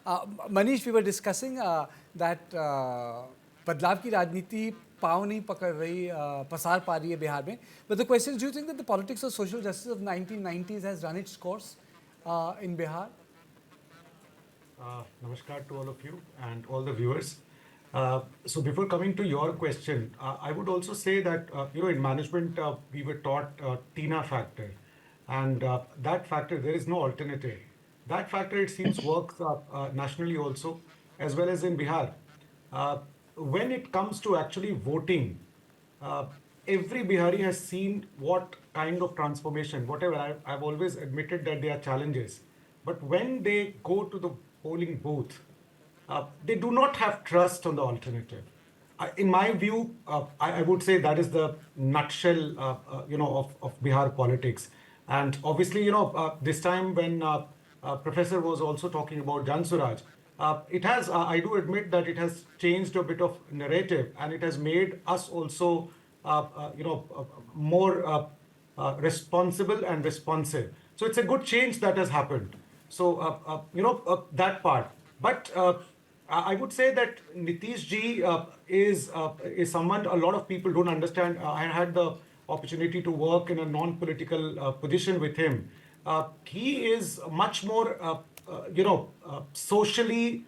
Manish, we were discussing that बदलाव की राजनीति पाँव नहीं पकड़ रही, पसार पा रही है बिहार में. But the question is, do you think that the politics of social justice of 1990s has run its course in Bihar? Namaskar to all of you and all the viewers. So before coming to your question, I would also say that in management we were taught TINA factor, and that factor, there is no alternative. That factor, it seems, works nationally also, as well as in Bihar. When it comes to actually voting, every Bihari has seen what kind of transformation, whatever. I've always admitted that there are challenges, but when they go to the polling booth, they do not have trust on the alternative. In my view, I would say that is the nutshell, of Bihar politics. And obviously, this time when Professor was also talking about Jan Suraj, it has, I do admit that it has changed a bit of narrative, and it has made us also, more responsible and responsive. So it's a good change that has happened. So, that part. But I would say that Nitish ji is someone a lot of people don't understand. I had the opportunity to work in a non-political position with him. He is much more, socially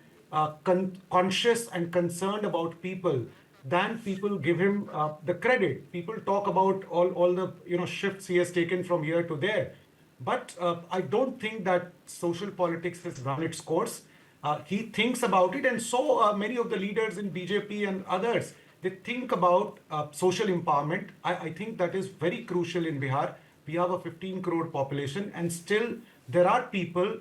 conscious and concerned about people than people give him the credit. People talk about all the shifts he has taken from here to there. But I don't think that social politics has run its course. He thinks about it, and so many of the leaders in BJP and others, they think about social empowerment. I think that is very crucial in Bihar. We have a 15 crore population, and still there are people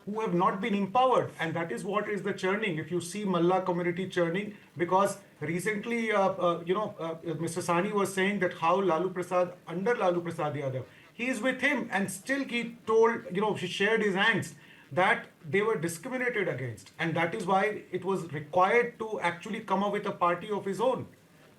who have not been empowered, and that is what is the churning. If you see Malla community churning, because recently, Mr. Sani was saying that how Lalu Prasad, under Lalu Prasad Yadav, he is with him, and still he told, he shared his angst that they were discriminated against, and that is why it was required to actually come up with a party of his own.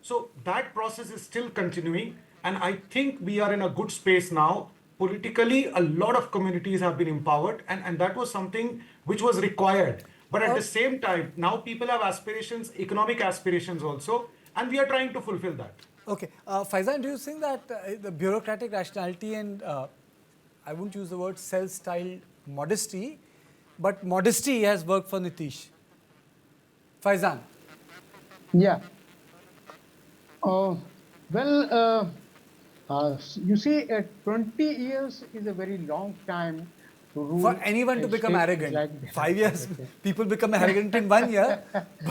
So that process is still continuing, and I think we are in a good space now. Politically, a lot of communities have been empowered, and that was something which was required. But at the same time, now people have aspirations, economic aspirations also, and we are trying to fulfill that. Okay. Faizan, do you think that the bureaucratic rationality and, I won't use the word self-styled modesty, but modesty has worked for Nitish? Faizan? Yeah. You see, 20 years is a very long time to rule. For anyone to become arrogant. Like 5 years, people become arrogant in 1 year,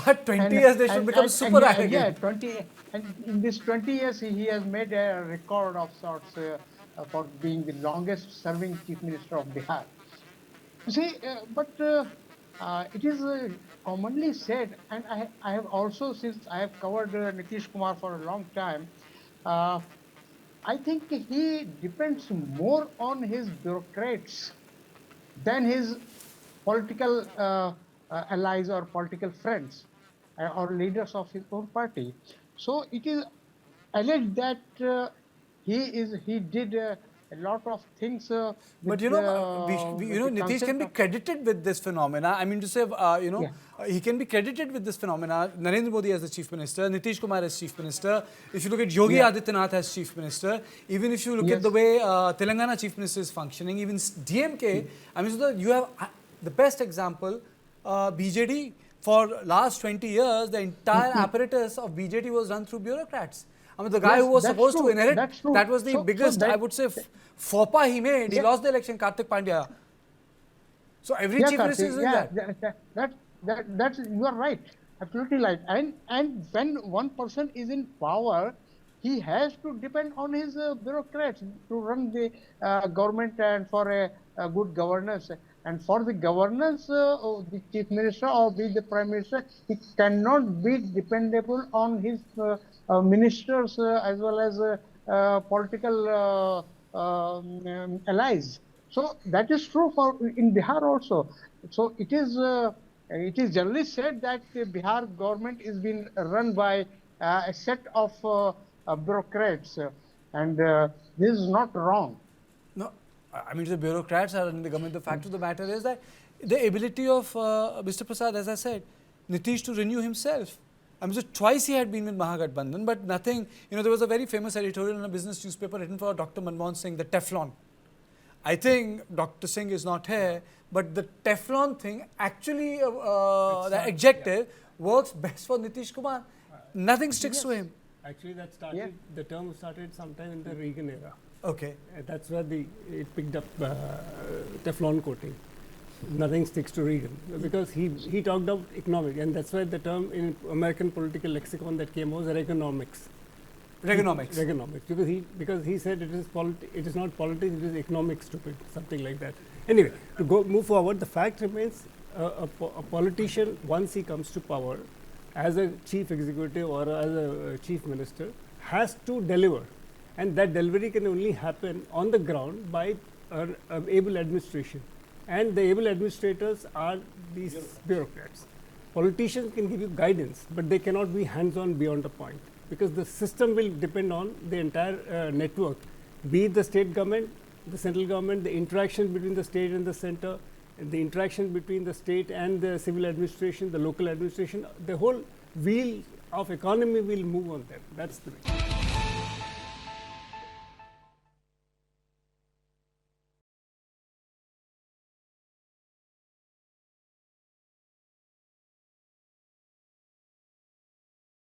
but 20 years they should become super arrogant. Yeah, 20, and in this 20 years, he has made a record of sorts for being the longest serving Chief Minister of Bihar. You see, it is commonly said, and I have also, since I have covered Nitish Kumar for a long time, I think he depends more on his bureaucrats than his political allies or political friends or leaders of his own party. So it is alleged that he did a lot of things. But Nitish can be credited with this phenomena. I mean to say, he can be credited with this phenomena. Narendra Modi as the Chief Minister, Nitish Kumar as Chief Minister. If you look at Yogi Adityanath as Chief Minister, even if you look at the way Telangana Chief Minister is functioning, even DMK, I mean, so you have the best example, BJD. For last 20 years, the entire apparatus of BJD was run through bureaucrats. I mean, the guy who was supposed to inherit, that was the biggest, I would say, faux pas he made. He lost the election, Kartik Pandya. So every chief minister is doing that. You are right, absolutely right. And when one person is in power, he has to depend on his bureaucrats to run the government and for a good governance. And for the governance of the Chief Minister or the Prime Minister, he cannot be dependable on his ministers as well as political allies. So that is true for in Bihar also. So it is generally said that the Bihar government is being run by a set of bureaucrats, and this is not wrong. No, I mean, the bureaucrats are in the government. The fact of the matter is that the ability of Mr. Prasad, as I said, Nitish to renew himself. I mean, so twice he had been with Mahagathbandhan, but nothing. You know, there was a very famous editorial in a business newspaper written for Dr. Manmohan Singh, the Teflon. I think Dr. Singh is not here, but the Teflon thing actually, the adjective works best for Nitish Kumar. Nothing sticks to him. Actually, that started. The term started sometime in the Reagan era. Okay. That's where it picked up Teflon coating. Nothing sticks to Reagan because he talked about economic, and that's why the term in American political lexicon that came was Reaganomics. Reaganomics. Because he said it is not politics, it is economic, stupid, something like that. Anyway, to move forward, the fact remains a politician, once he comes to power as a chief executive or as a chief minister, has to deliver, and that delivery can only happen on the ground by able administration. And the able administrators are these bureaucrats. Politicians can give you guidance, but they cannot be hands-on beyond a point, because the system will depend on the entire network, be it the state government, the central government, the interaction between the state and the center, and the interaction between the state and the civil administration, the local administration. The whole wheel of economy will move on them. That's the way.